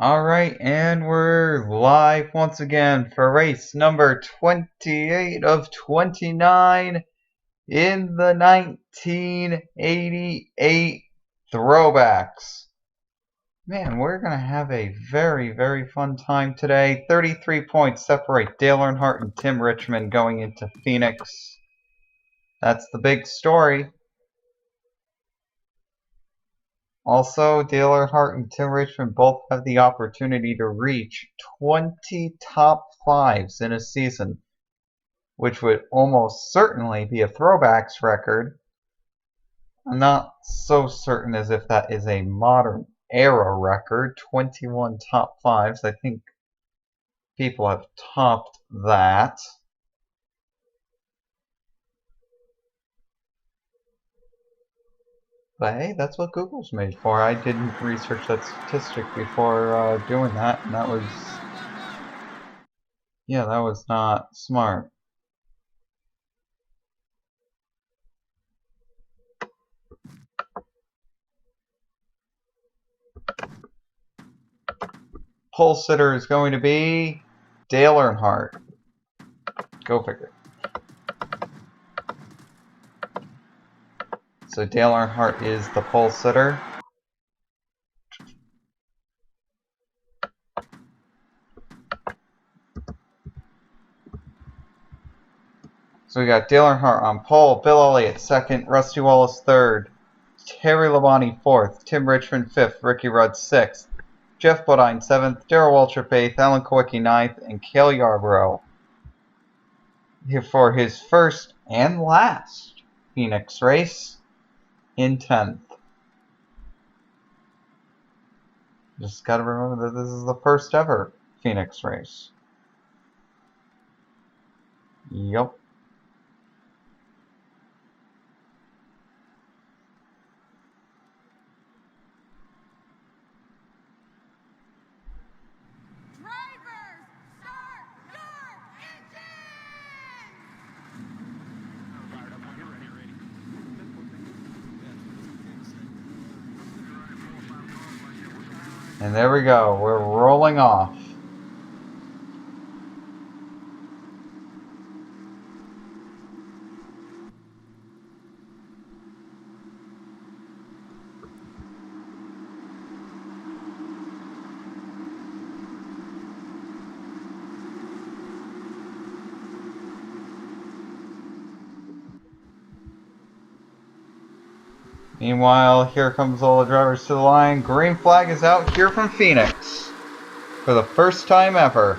Alright, and we're live once again for race number 28 of 29 in the 1988 Throwbacks. Man, we're going to have a very, very fun time today. 33 points separate Dale Earnhardt and Tim Richmond going into Phoenix. That's the big story. Also, Dale Earnhardt and Tim Richmond both have the opportunity to reach 20 top fives in a season, which would almost certainly be a Throwbacks record. I'm not so certain as if that is a modern era record, 21 top fives. I think people have topped that. But hey, that's what Google's made for. I didn't research that statistic before doing that, and that was not smart. Pole sitter is going to be Dale Earnhardt. Go figure. So Dale Earnhardt is the pole sitter. So we got Dale Earnhardt on pole, Bill Elliott second, Rusty Wallace third, Terry Labonte fourth, Tim Richmond fifth, Ricky Rudd sixth, Jeff Bodine seventh, Darrell Waltrip eighth, Alan Kowicki ninth, and Cale Yarborough here for his first and last Phoenix race in 10th. Just gotta remember that this is the first ever Phoenix race. Yup. And there we go, we're rolling off. Meanwhile, here comes all the drivers to the line. Green flag is out here from Phoenix for the first time ever.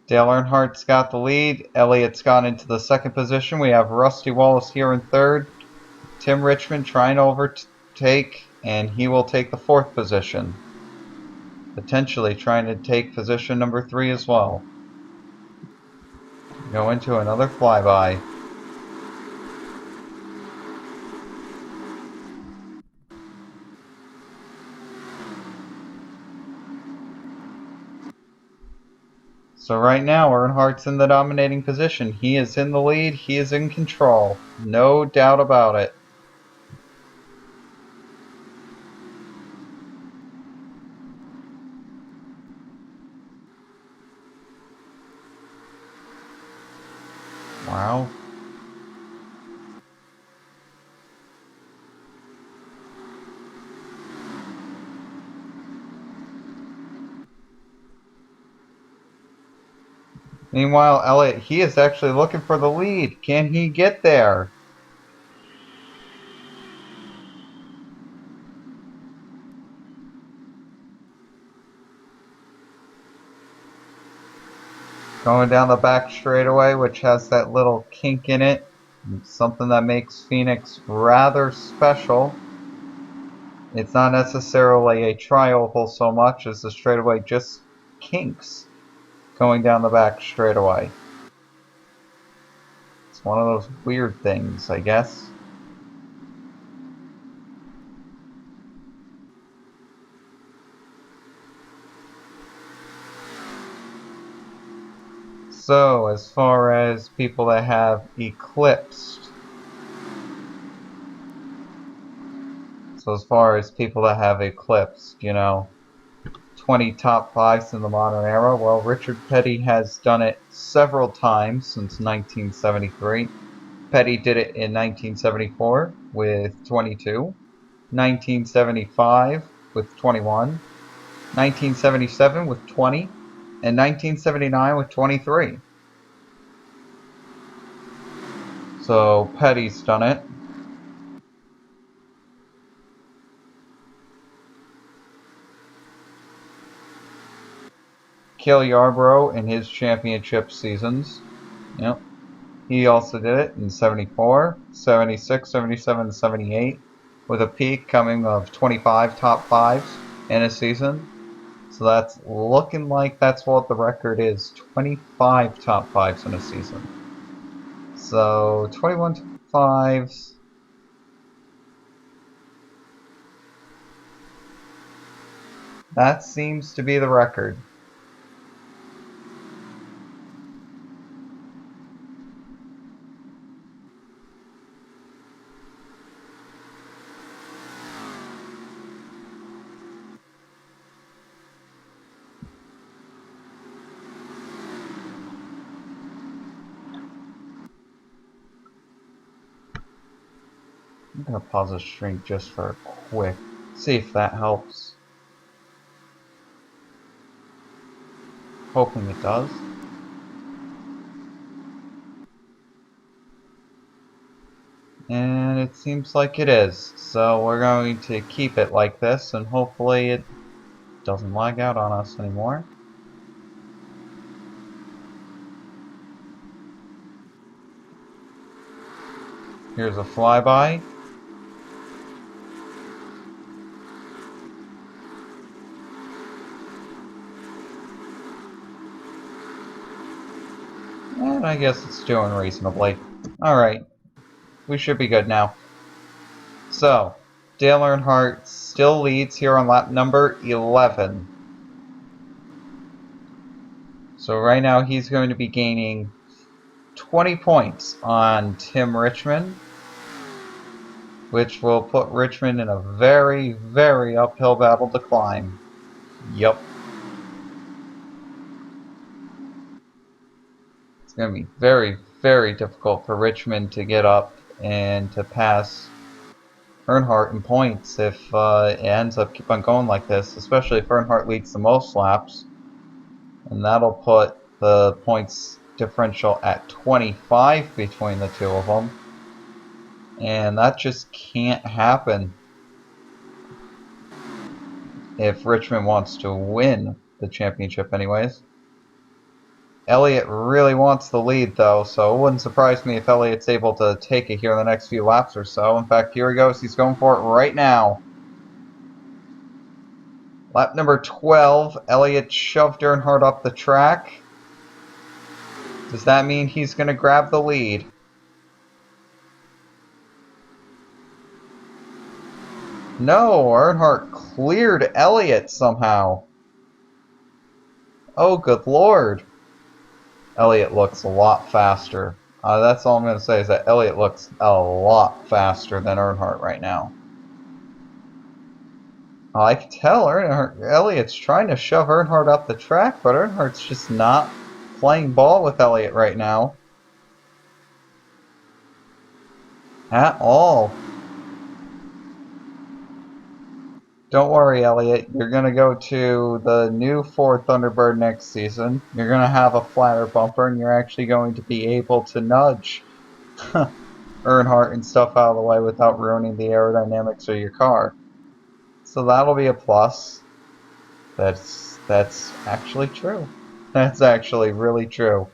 Dale Earnhardt's got the lead. Elliott's gone into the second position. We have Rusty Wallace here in third. Tim Richmond trying to overtake, and he will take the fourth position. Potentially trying to take position number 3 as well. Go into another flyby. So right now, Earnhardt's in the dominating position. He is in the lead. He is in control. No doubt about it. Wow. Meanwhile, Elliott, he is actually looking for the lead. Can he get there? Going down the back straightaway, which has that little kink in it. Something that makes Phoenix rather special. It's not necessarily a tri-oval so much as the straightaway just kinks going down the back straightaway. It's one of those weird things, I guess. So, as far as people that have eclipsed, you know, 20 top 5s in the modern era, well, Richard Petty has done it several times since 1973. Petty did it in 1974 with 22, 1975 with 21, 1977 with 20, and 1979 with 23. So Petty's done it. Cale Yarborough in his championship seasons. Yep. He also did it in 74, 76, 77, and 78, with a peak coming of 25 top 5s in a season. So that's looking like that's what the record is, 25 top 5s in a season. So 21 top 5s. That seems to be the record. I'm going to pause the stream just for a quick, see if that helps. Hoping it does. And it seems like it is. So we're going to keep it like this, and hopefully it doesn't lag out on us anymore. Here's a flyby. And I guess it's doing reasonably. Alright, we should be good now. So, Dale Earnhardt still leads here on lap number 11. So right now he's going to be gaining 20 points on Tim Richmond, which will put Richmond in a very, very uphill battle to climb. Yup. It's going to be very, very difficult for Richmond to get up and to pass Earnhardt in points if it ends up keep on going like this, especially if Earnhardt leads the most laps. And that'll put the points differential at 25 between the two of them. And that just can't happen if Richmond wants to win the championship anyways. Elliott really wants the lead though, so it wouldn't surprise me if Elliott's able to take it here in the next few laps or so. In fact, here he goes. He's going for it right now. Lap number 12, Elliott shoved Earnhardt up the track. Does that mean he's going to grab the lead? No, Earnhardt cleared Elliott somehow. Oh, good lord. Elliott looks a lot faster. That's all I'm going to say is that Elliott looks a lot faster than Earnhardt right now. I can tell Elliott's trying to shove Earnhardt up the track, but Earnhardt's just not playing ball with Elliott right now. At all. Don't worry, Elliott. You're going to go to the new Ford Thunderbird next season. You're going to have a flatter bumper, and you're actually going to be able to nudge Earnhardt and stuff out of the way without ruining the aerodynamics of your car. So that'll be a plus. That's actually true. That's actually really true.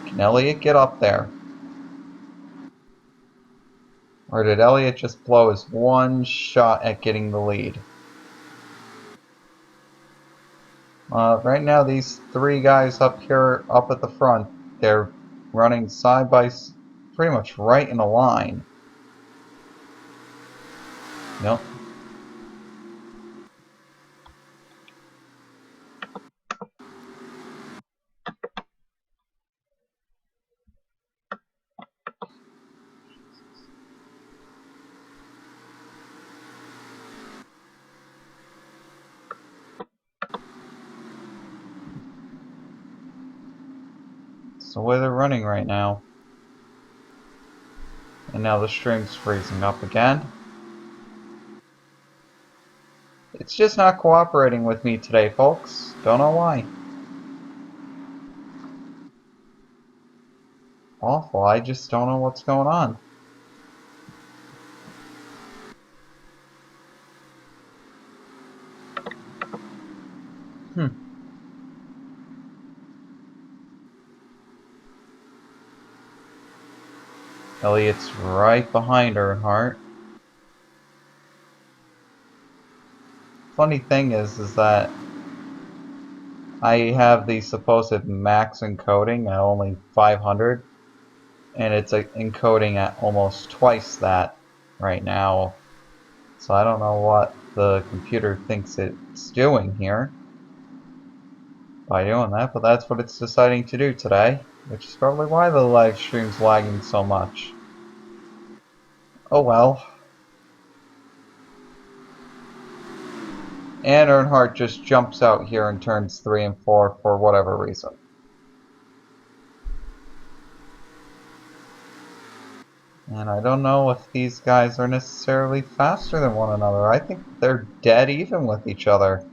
Can Elliott get up there? Or did Elliott just blow his one shot at getting the lead? Right now, these three guys up here, up at the front, they're running side by pretty much right in a line. Nope. It's the way they're running right now. And now the stream's freezing up again. It's just not cooperating with me today, folks. Don't know why. Awful, I just don't know what's going on. Elliot's right behind Earnhardt. Funny thing is that I have the supposed max encoding at only 500, and it's encoding at almost twice that right now. So I don't know what the computer thinks it's doing here by doing that, but that's what it's deciding to do today, which is probably why the live stream's lagging so much. Oh well. And Earnhardt just jumps out here in turns 3 and 4 for whatever reason. And I don't know if these guys are necessarily faster than one another. I think they're dead even with each other.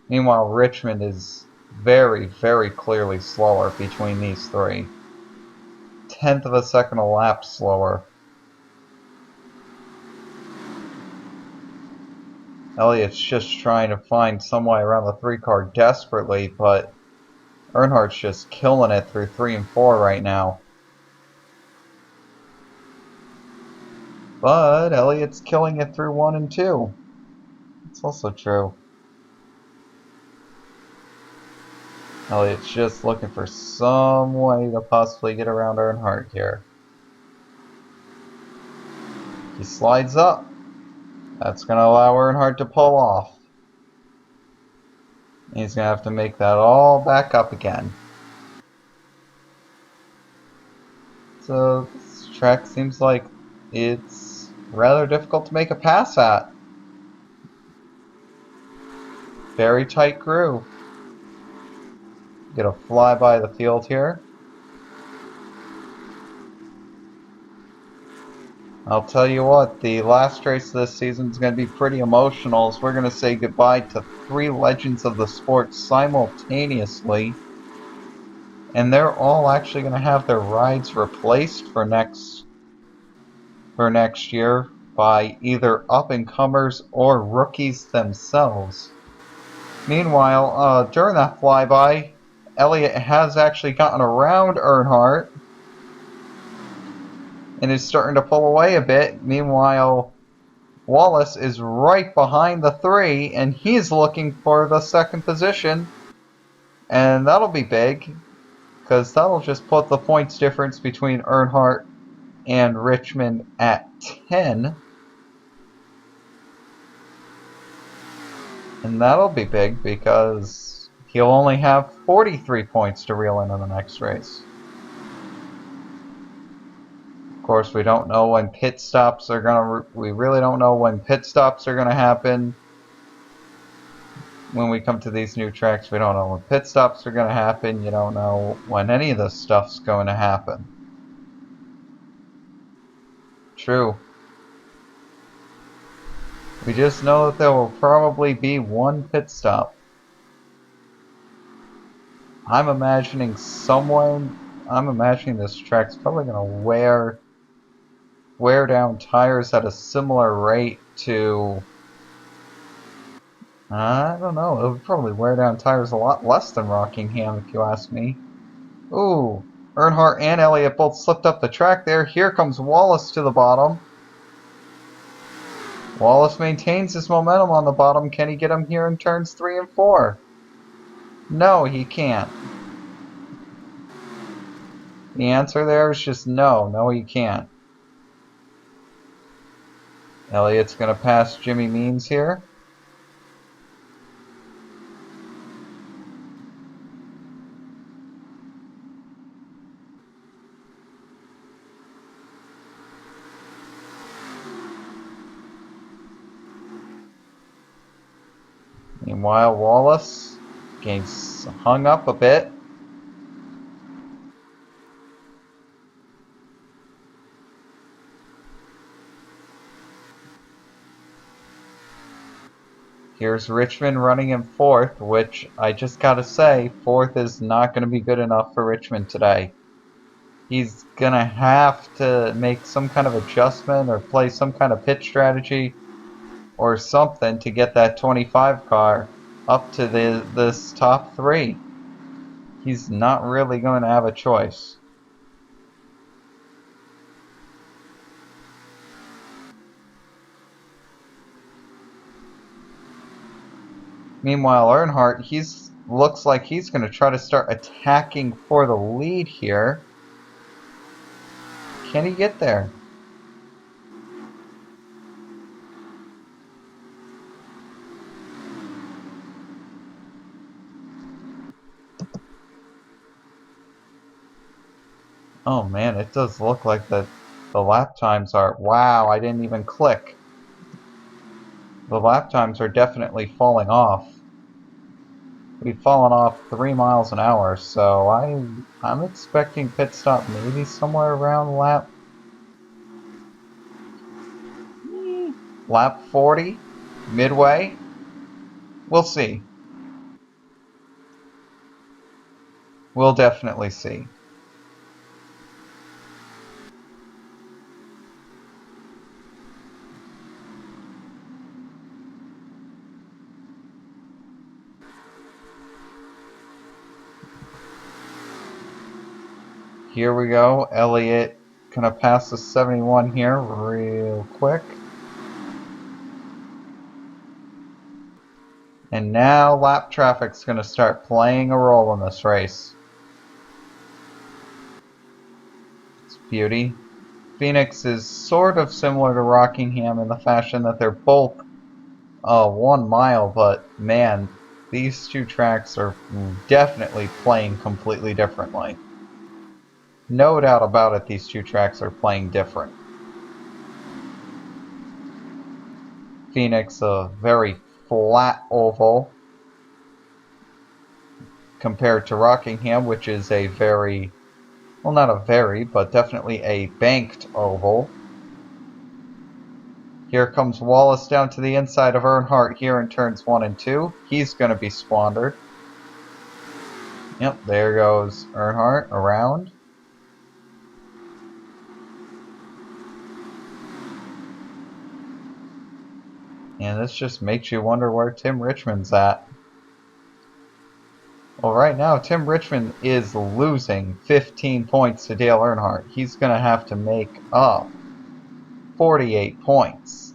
Meanwhile, Richmond is very, very clearly slower between these three. 1/10 of a second a lap slower. Elliott's just trying to find some way around the 3 car desperately, but Earnhardt's just killing it through 3 and 4 right now. But Elliott's killing it through 1 and 2. It's also true. Elliott's just looking for some way to possibly get around Earnhardt here. He slides up. That's going to allow Earnhardt to pull off. He's going to have to make that all back up again. So this track seems like it's rather difficult to make a pass at. Very tight groove. Get a fly by the field here. I'll tell you what, the last race of this season is going to be pretty emotional as we're going to say goodbye to 3 legends of the sport simultaneously. And they're all actually going to have their rides replaced for next year by either up-and-comers or rookies themselves. Meanwhile, during that flyby, Elliott has actually gotten around Earnhardt and is starting to pull away a bit. Meanwhile, Wallace is right behind the 3 and he's looking for the 2nd position. And that'll be big because that'll just put the points difference between Earnhardt and Richmond at 10. And that'll be big because he'll only have 43 points to reel in the next race. Of course, we don't know when pit stops are gonna. We really don't know when pit stops are gonna happen. When we come to these new tracks, we don't know when pit stops are gonna happen. You don't know when any of this stuff's going to happen. True. We just know that there will probably be 1 pit stop. I'm imagining this track's probably gonna wear down tires at a similar rate to, I don't know, it would probably wear down tires a lot less than Rockingham if you ask me. Ooh, Earnhardt and Elliott both slipped up the track there. Here comes Wallace to the bottom. Wallace maintains his momentum on the bottom. Can he get him here in turns 3 and 4? No, he can't. The answer there is just no. No, he can't. Elliott's going to pass Jimmy Means here. Meanwhile, Wallace gets hung up a bit. Here's Richmond running in 4th, which I just gotta say, 4th is not going to be good enough for Richmond today. He's going to have to make some kind of adjustment or play some kind of pit strategy or something to get that 25 car up to this top 3. He's not really going to have a choice. Meanwhile, Earnhardt, looks like he's going to try to start attacking for the lead here. Can he get there? Oh man, it does look like the lap times are... Wow, I didn't even click. The lap times are definitely falling off. We've fallen off 3 miles an hour, so I'm expecting pit stop maybe somewhere around lap 40, midway. We'll see. We'll definitely see. Here we go. Elliott gonna pass the 71 here real quick. And now lap traffic's gonna start playing a role in this race. It's beauty. Phoenix is sort of similar to Rockingham in the fashion that they're both 1 mile, but man, these two tracks are definitely playing completely differently. No doubt about it, these two tracks are playing different. Phoenix, a very flat oval compared to Rockingham, which is a very, well, not a very, but definitely a banked oval. Here comes Wallace down to the inside of Earnhardt here in turns 1 and 2. He's going to be squandered. Yep, there goes Earnhardt around. And this just makes you wonder where Tim Richmond's at. Well, right now, Tim Richmond is losing 15 points to Dale Earnhardt. He's going to have to make up 48 points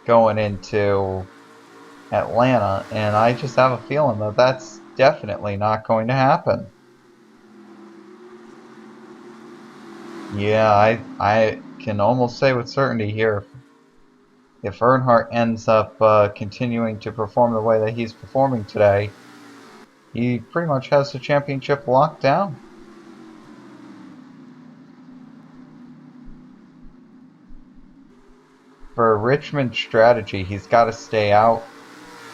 going into Atlanta, and I just have a feeling that that's definitely not going to happen. Yeah, I can almost say with certainty here, if Earnhardt ends up continuing to perform the way that he's performing today, he pretty much has the championship locked down. For a Richmond strategy, he's got to stay out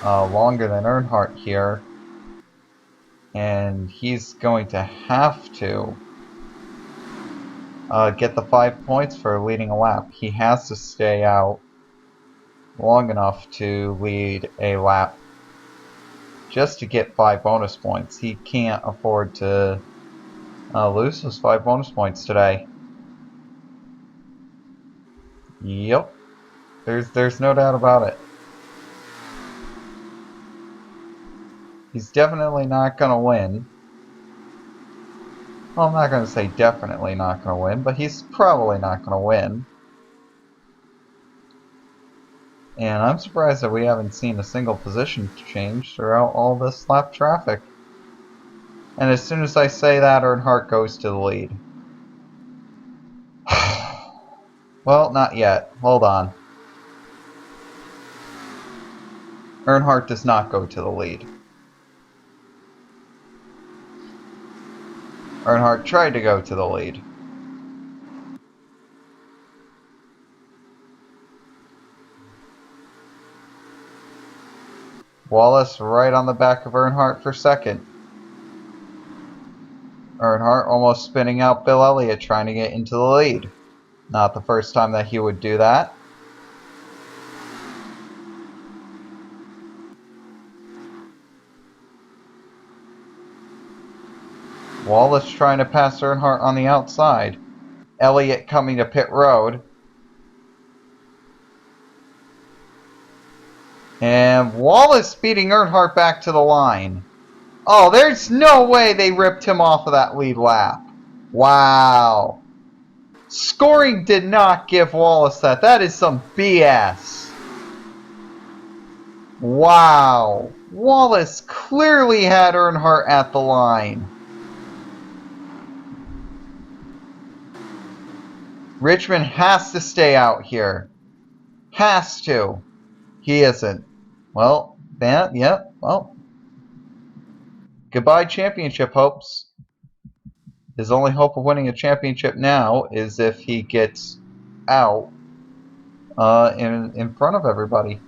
longer than Earnhardt here, and he's going to have to get the 5 points for leading a lap. He has to stay out long enough to lead a lap just to get 5 bonus points. He can't afford to lose those 5 bonus points today. Yep, there's no doubt about it. He's definitely not going to win. Well, I'm not going to say definitely not going to win, but he's probably not going to win. And I'm surprised that we haven't seen a single position change throughout all this lap traffic. And as soon as I say that, Earnhardt goes to the lead. Well, not yet. Hold on. Earnhardt does not go to the lead. Earnhardt tried to go to the lead. Wallace right on the back of Earnhardt for second. Earnhardt almost spinning out Bill Elliott trying to get into the lead. Not the first time that he would do that. Wallace trying to pass Earnhardt on the outside. Elliott coming to pit road. And Wallace beating Earnhardt back to the line. Oh, there's no way they ripped him off of that lead lap. Wow. Scoring did not give Wallace that. That is some BS. Wow. Wallace clearly had Earnhardt at the line. Richmond has to stay out here. Has to. He isn't. Well, well. Goodbye, championship hopes. His only hope of winning a championship now is if he gets out in front of everybody.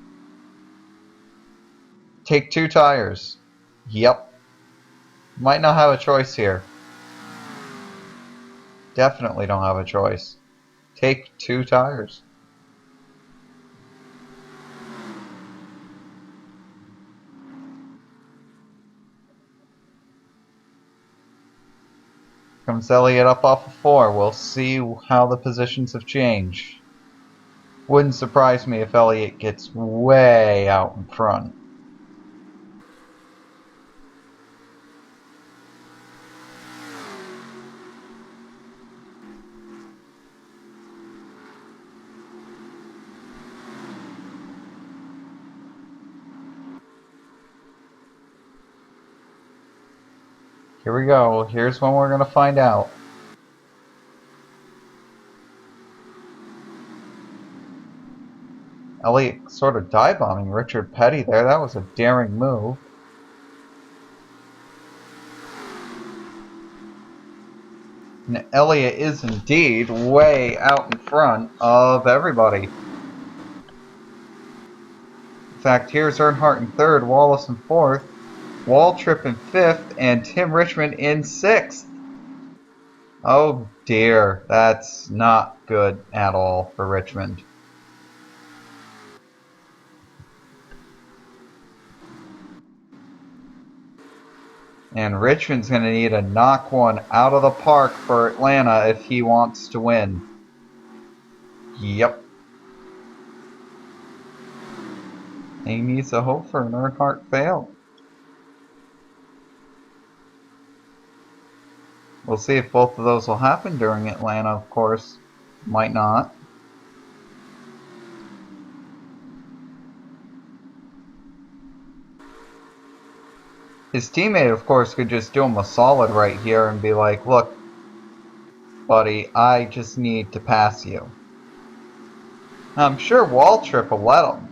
Take 2 tires. Yep. Might not have a choice here. Definitely don't have a choice. Take 2 tires. Comes Elliott up off of 4. We'll see how the positions have changed. Wouldn't surprise me if Elliott gets way out in front. Here we go. Here's when we're going to find out. Elliott sort of dive-bombing Richard Petty there. That was a daring move. And Elliott is indeed way out in front of everybody. In fact, here's Earnhardt in 3rd, Wallace in 4th, Waltrip in 5th, and Tim Richmond in 6th. Oh dear, that's not good at all for Richmond. And Richmond's going to need to knock one out of the park for Atlanta if he wants to win. Yep. He needs to hope for an Earnhardt fail. We'll see if both of those will happen during Atlanta, of course. Might not. His teammate, of course, could just do him a solid right here and be like, look, buddy, I just need to pass you. I'm sure Waltrip will let him.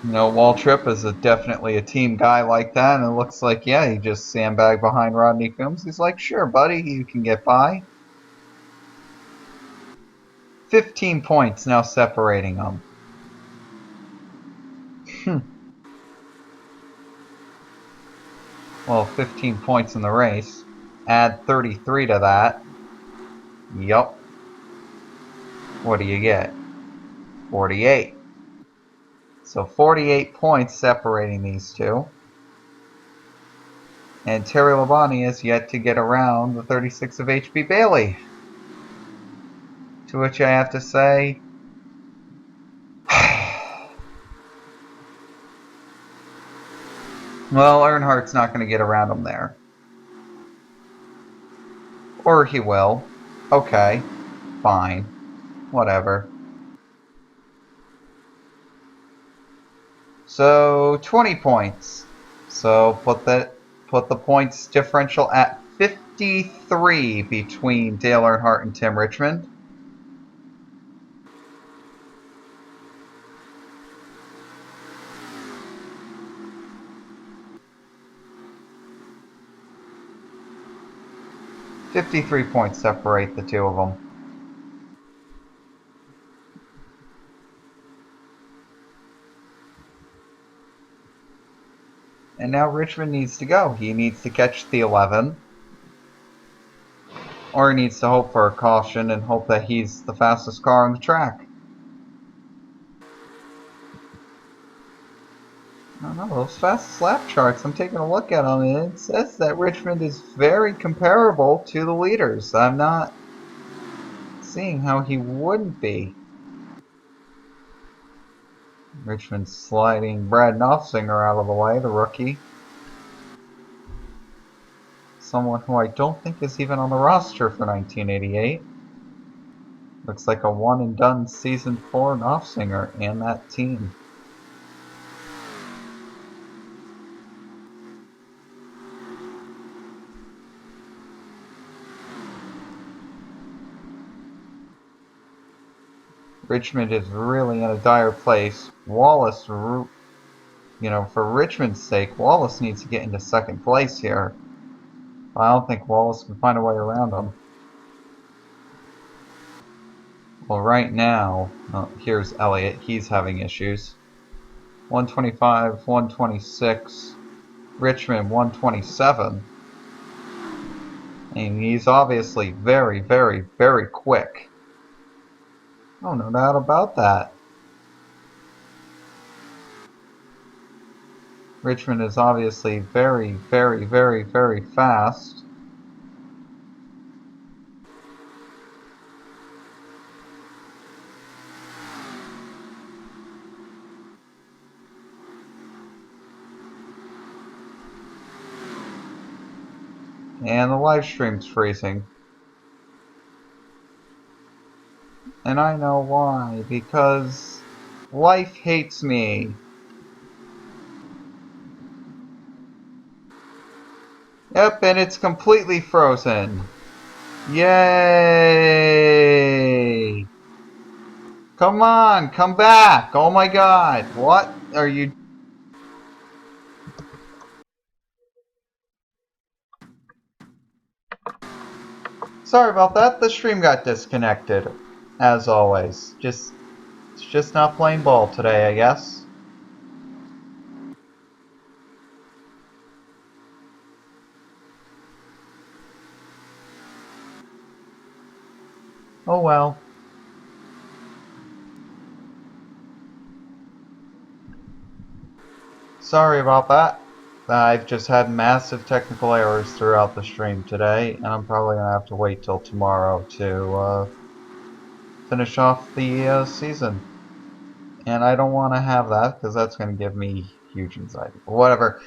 You know, Waltrip is definitely a team guy like that, and it looks like, yeah, he just sandbagged behind Rodney Coombs. He's like, sure, buddy, you can get by. 15 points now separating them. Well, 15 points in the race. Add 33 to that. Yup. What do you get? 48. So 48 points separating these two. And Terry Labonte has yet to get around the 36 of H.B. Bailey. To which I have to say, well, Earnhardt's not going to get around him there. Or he will. Okay. Fine. Whatever. So 20 points. So put the points differential at 53 between Dale Earnhardt and Tim Richmond. .53 points separate the two of them. And now Richmond needs to go. He needs to catch the 11. Or he needs to hope for a caution and hope that he's the fastest car on the track. I don't know. Wow, those fast lap charts, I'm taking a look at them, and it says that Richmond is very comparable to the leaders. I'm not seeing how he wouldn't be. Richmond sliding Brad Knopfsinger out of the way, the rookie. Someone who I don't think is even on the roster for 1988. Looks like a one and done season for Knopfsinger and that team. Richmond is really in a dire place. Wallace, for Richmond's sake, Wallace needs to get into second place here. I don't think Wallace can find a way around him. Well, right now, here's Elliott. He's having issues. 125, 126. Richmond, 127. And he's obviously very, very, very quick. Oh, no doubt about that. Richmond is obviously very, very, very, very fast. And the live stream's freezing. And I know why. Because life hates me. Yep, and it's completely frozen. Yay! Come on, come back! Oh my god, what are you... Sorry about that, the stream got disconnected. As always. It's just not playing ball today, I guess. Oh well. Sorry about that. I've just had massive technical errors throughout the stream today, and I'm probably going to have to wait till tomorrow to finish off the season. And I don't want to have that, because that's going to give me huge anxiety. But whatever.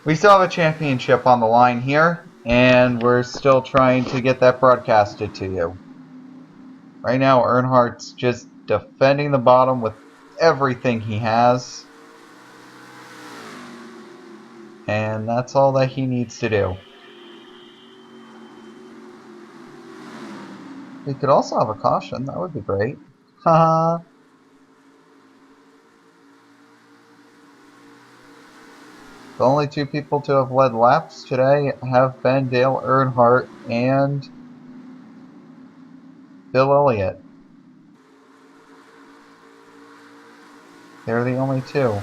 We still have a championship on the line here, and we're still trying to get that broadcasted to you. Right now, Earnhardt's just defending the bottom with everything he has. And that's all that he needs to do. We could also have a caution. That would be great. Haha. The only two people to have led laps today have been Dale Earnhardt and Bill Elliott. They're the only two.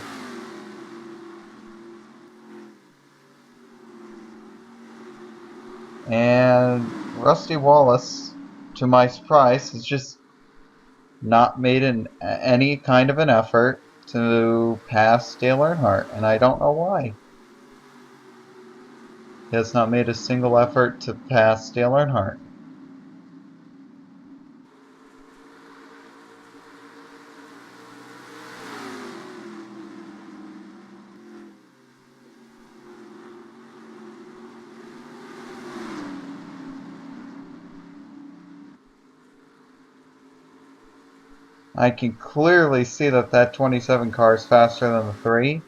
And Rusty Wallace, to my surprise, has just not made any kind of an effort to pass Dale Earnhardt, and I don't know why. He has not made a single effort to pass Dale Earnhardt. I can clearly see that 27 car is faster than the 3.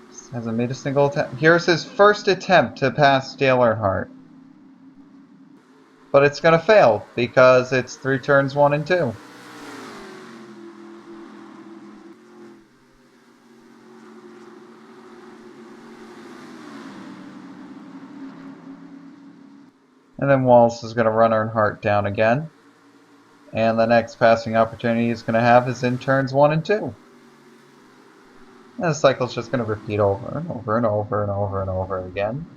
Just hasn't made a single attempt. Here's his first attempt to pass Dale Earnhardt. But it's going to fail because it's through turns 1 and 2. And then Wallace is going to run Earnhardt down again. And the next passing opportunity he's going to have is in turns 1 and 2. And the cycle's just going to repeat over and over and over and over and over again.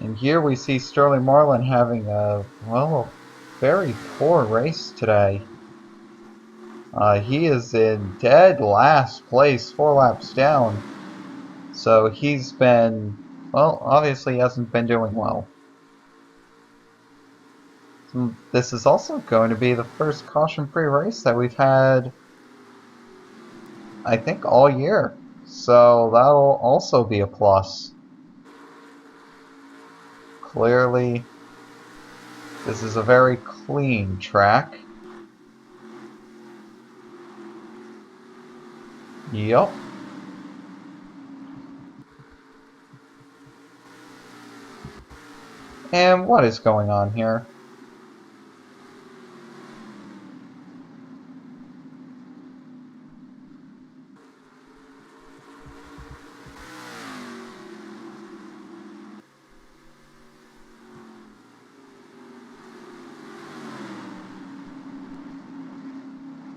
And here we see Sterling Marlin having a, well, very poor race today. He is in dead last place, 4 laps down. So he's been, well, obviously he hasn't been doing well. So this is also going to be the first caution-free race that we've had, I think, all year. So that'll also be a plus. Clearly, this is a very clean track. Yup. And what is going on here?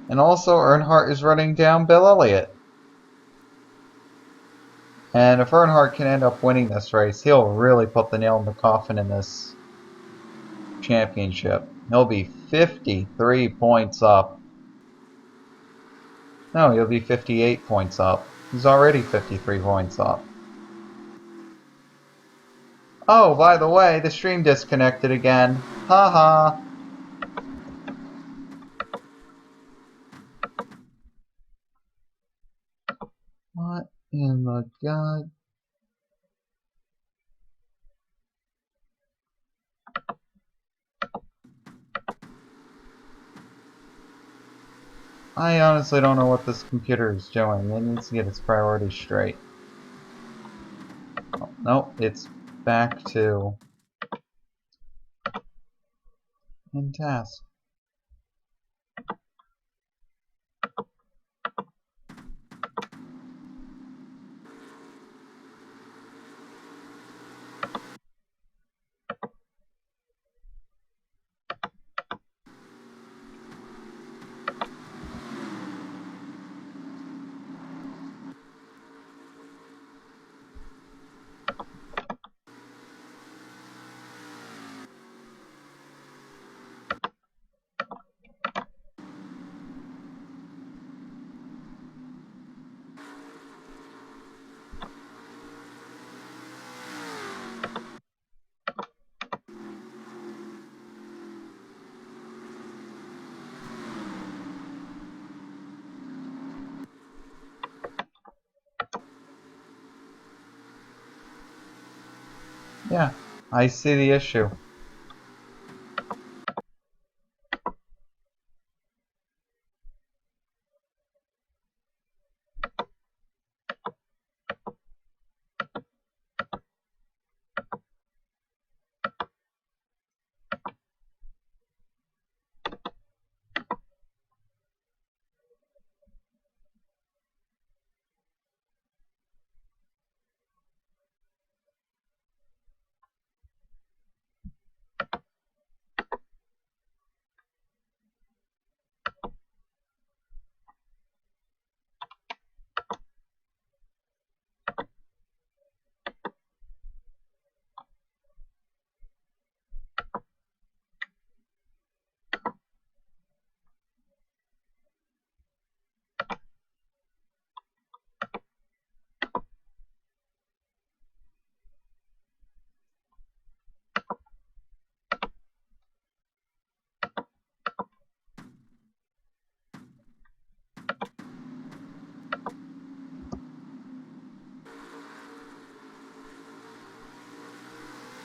And also, Earnhardt is running down Bill Elliott. And if Earnhardt can end up winning this race, he'll really put the nail in the coffin in this championship. He'll be 53 points up. No, he'll be 58 points up. He's already 53 points up. Oh, by the way, the stream disconnected again. Haha. What in the god? I honestly don't know what this computer is doing. It needs to get its priorities straight. Oh, nope, it's back to in task. Yeah, I see the issue.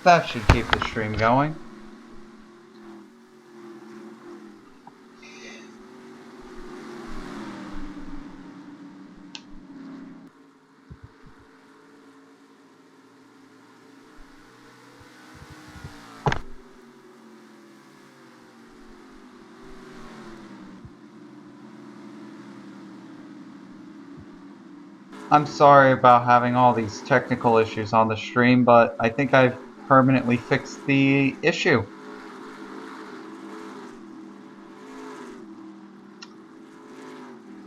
That should keep the stream going. I'm sorry about having all these technical issues on the stream, but I think I've permanently fixed the issue.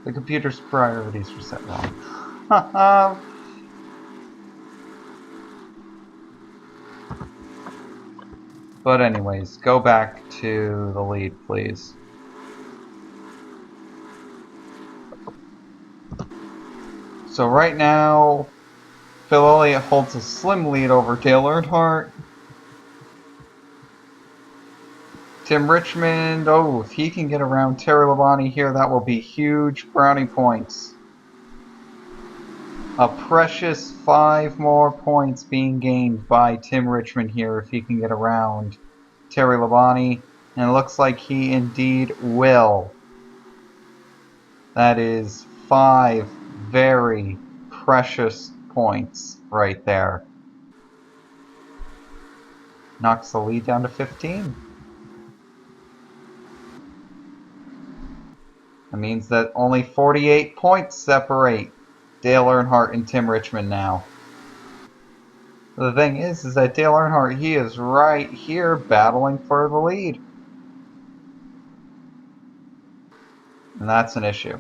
The computer's priorities were set wrong. But anyways, go back to the lead, please. So right now, Phil Elliott holds a slim lead over Dale Earnhardt. Tim Richmond, oh, if he can get around Terry Labonte here, that will be huge brownie points. A precious 5 more points being gained by Tim Richmond here if he can get around Terry Labonte. And it looks like he indeed will. That is 5 very precious points right there. Knocks the lead down to 15. That means that only 48 points separate Dale Earnhardt and Tim Richmond now. The thing is that Dale Earnhardt, he is right here battling for the lead. And that's an issue.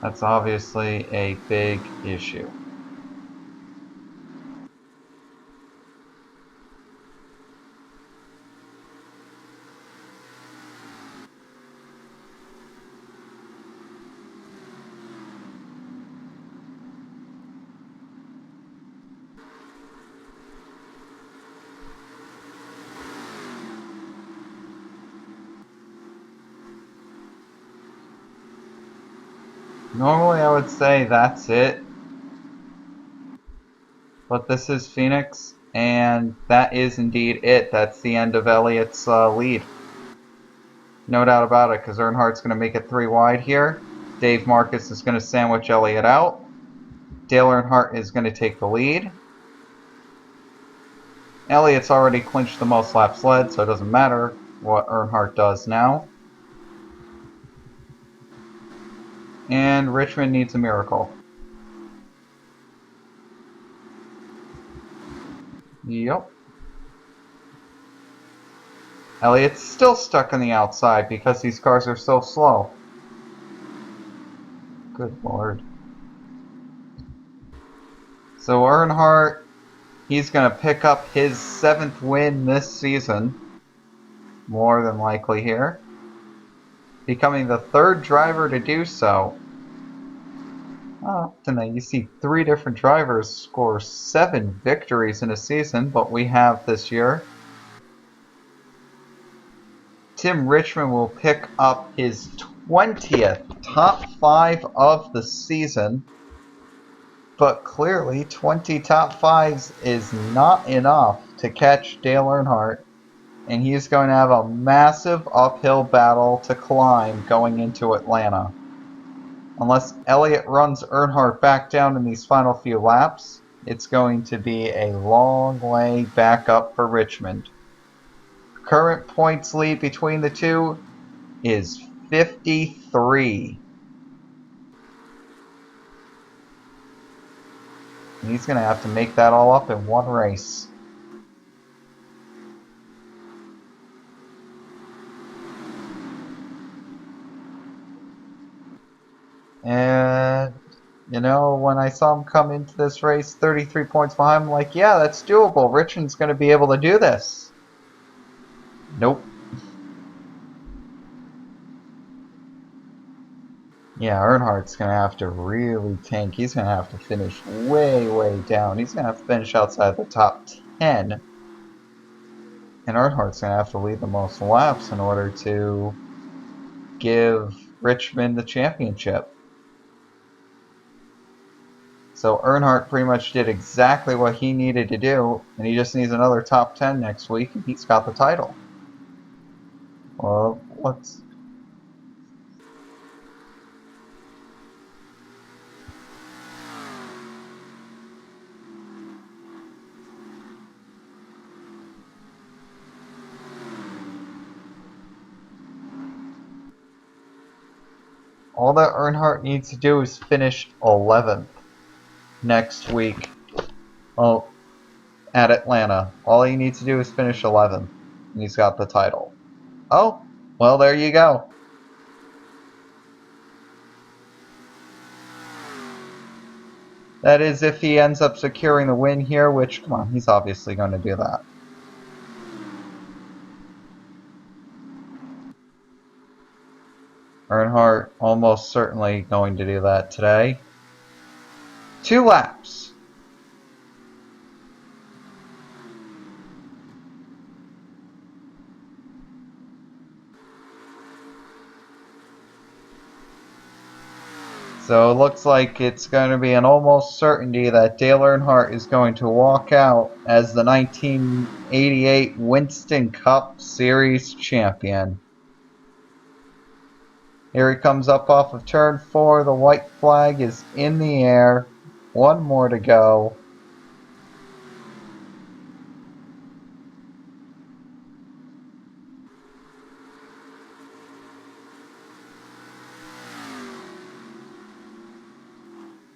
That's obviously a big issue. Normally I would say that's it, but this is Phoenix, and that is indeed it. That's the end of Elliott's lead. No doubt about it, because Earnhardt's going to make it 3 wide here. Dave Marcus is going to sandwich Elliott out. Dale Earnhardt is going to take the lead. Elliott's already clinched the most laps led, so it doesn't matter what Earnhardt does now. And Richmond needs a miracle. Yep. Elliott's still stuck on the outside because these cars are so slow. Good lord. So Earnhardt, he's going to pick up his 7th win this season. More than likely here. Becoming the 3rd driver to do so. Tonight you see 3 different drivers score 7 victories in a season, but we have this year. Tim Richmond will pick up his 20th top 5 of the season, but clearly 20 top 5s is not enough to catch Dale Earnhardt, and he's going to have a massive uphill battle to climb going into Atlanta. Unless Elliott runs Earnhardt back down in these final few laps, it's going to be a long way back up for Richmond. Current points lead between the two is 53. And he's going to have to make that all up in one race. And, you know, when I saw him come into this race 33 points behind, I'm like, yeah, that's doable. Richmond's going to be able to do this. Nope. Yeah, Earnhardt's going to have to really tank. He's going to have to finish way, way down. He's going to have to finish outside the top 10. And Earnhardt's going to have to lead the most laps in order to give Richmond the championship. So Earnhardt pretty much did exactly what he needed to do, and he just needs another top 10 next week, and he's got the title. Well, let's... All that Earnhardt needs to do is finish 11th next week at Atlanta. All he needs to do is finish 11th, and he's got the title. Oh, well, there you go. That is if he ends up securing the win here, which, come on, he's obviously going to do that. Earnhardt almost certainly going to do that today. 2 laps. So it looks like it's going to be an almost certainty that Dale Earnhardt is going to walk out as the 1988 Winston Cup Series champion. Here he comes up off of turn 4. The white flag is in the air. 1 more to go.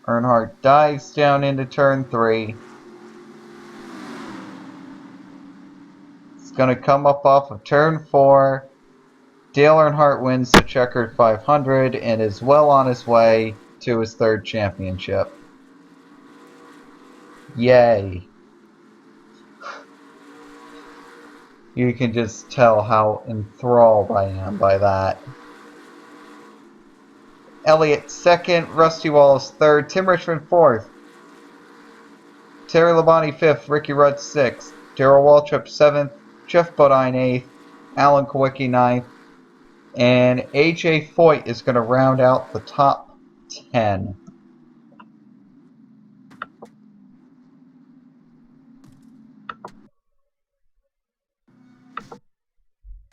Earnhardt dives down into turn 3. It's going to come up off of turn 4. Dale Earnhardt wins the checkered 500 and is well on his way to his 3rd championship. Yay. You can just tell how enthralled I am by that. Elliott 2nd, Rusty Wallace 3rd, Tim Richmond 4th, Terry Labonte 5th, Ricky Rudd 6th, Darrell Waltrip 7th, Jeff Bodine 8th, Alan Kowicki 9th, and AJ Foyt is going to round out the top 10.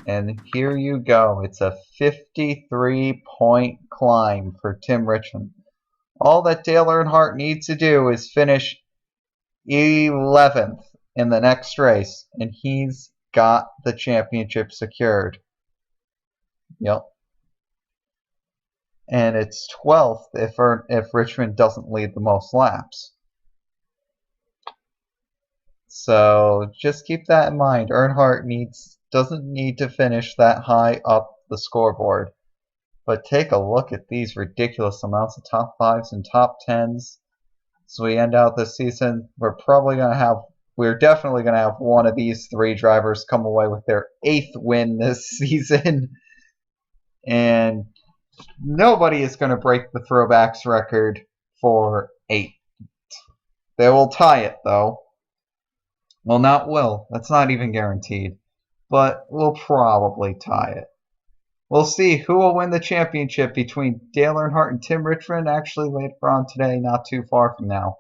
And here you go. It's a 53-point climb for Tim Richmond. All that Dale Earnhardt needs to do is finish 11th in the next race, and he's got the championship secured. Yep. And it's 12th if Richmond doesn't lead the most laps. So just keep that in mind. Earnhardt doesn't need to finish that high up the scoreboard. But take a look at these ridiculous amounts of top 5s and top 10s. So we end out this season. We're definitely going to have one of these 3 drivers come away with their 8th win this season. And nobody is going to break the Throwbacks record for 8. They will tie it, though. Well, not will. That's not even guaranteed. But we'll probably tie it. We'll see who will win the championship between Dale Earnhardt and Tim Richmond actually later on today, not too far from now.